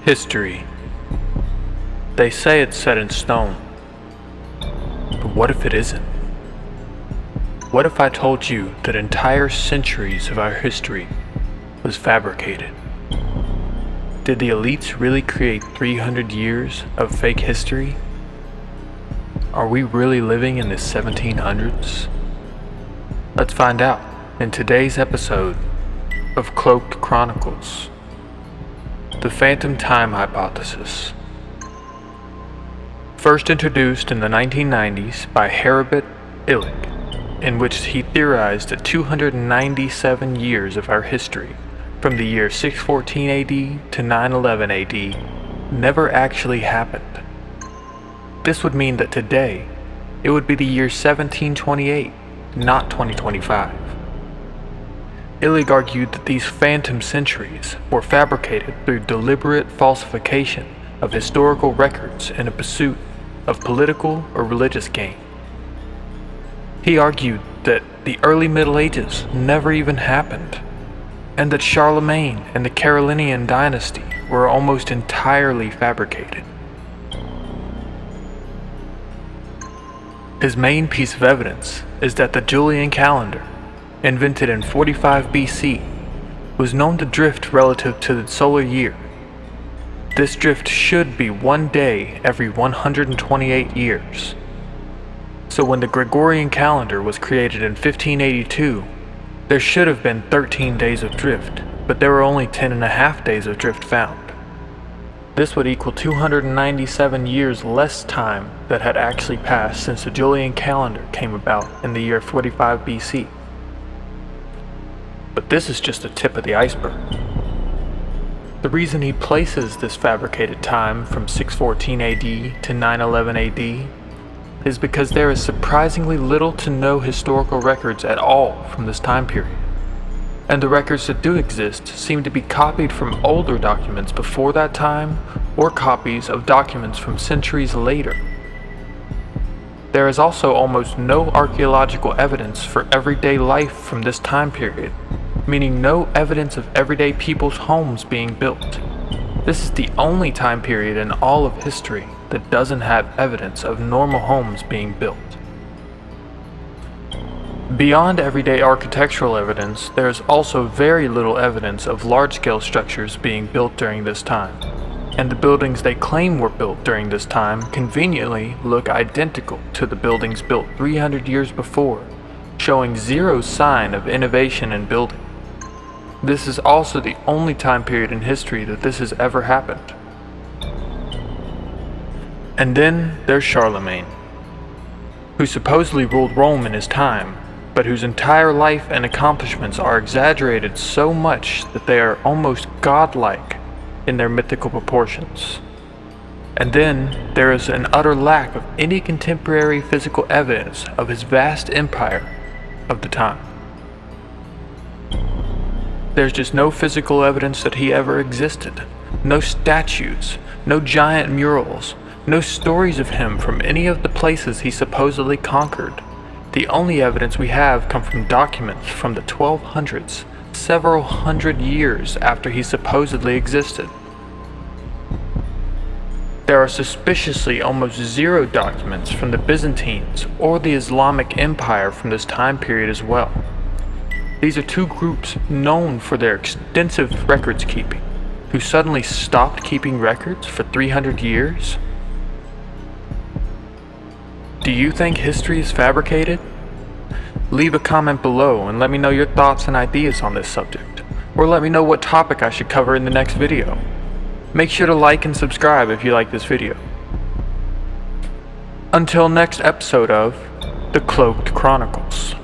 History. They say it's set in stone. But what if it isn't? What if I told you that entire centuries of our history was fabricated? Did the elites really create 300 years of fake history? Are we really living in the 1700s? Let's find out in today's episode of Cloaked Chronicles. The Phantom Time Hypothesis. First introduced in the 1990s by Herbert Illich, in which he theorized that 297 years of our history, from the year 614 AD to 911 AD, never actually happened. This would mean that today, it would be the year 1728, not 2025. Illich argued that these phantom centuries were fabricated through deliberate falsification of historical records in a pursuit of political or religious gain. He argued that the early Middle Ages never even happened, and that Charlemagne and the Carolingian dynasty were almost entirely fabricated. His main piece of evidence is that the Julian calendar, invented in 45 BC, was known to drift relative to the solar year. This drift should be one day every 128 years. So when the Gregorian calendar was created in 1582, there should have been 13 days of drift, but there were only 10.5 days of drift found. This would equal 297 years less time that had actually passed since the Julian calendar came about in the year 45 BC. But this is just the tip of the iceberg. The reason he places this fabricated time from 614 AD to 911 AD is because there is surprisingly little to no historical records at all from this time period, and the records that do exist seem to be copied from older documents before that time or copies of documents from centuries later. There is also almost no archaeological evidence for everyday life from this time period, meaning no evidence of everyday people's homes being built. This is the only time period in all of history that doesn't have evidence of normal homes being built. Beyond everyday architectural evidence, there is also very little evidence of large-scale structures being built during this time, and the buildings they claim were built during this time conveniently look identical to the buildings built 300 years before, showing zero sign of innovation in building. This is also the only time period in history that this has ever happened. And then there's Charlemagne, who supposedly ruled Rome in his time, but whose entire life and accomplishments are exaggerated so much that they are almost godlike in their mythical proportions. And then there is an utter lack of any contemporary physical evidence of his vast empire of the time. There's just no physical evidence that he ever existed, no statues, no giant murals, no stories of him from any of the places he supposedly conquered. The only evidence we have come from documents from the 1200s, several hundred years after he supposedly existed. There are suspiciously almost zero documents from the Byzantines or the Islamic Empire from this time period as well. These are two groups known for their extensive records keeping, who suddenly stopped keeping records for 300 years? Do you think history is fabricated? Leave a comment below and let me know your thoughts and ideas on this subject, or let me know what topic I should cover in the next video. Make sure to like and subscribe if you like this video. Until next episode of The Cloaked Chronicles.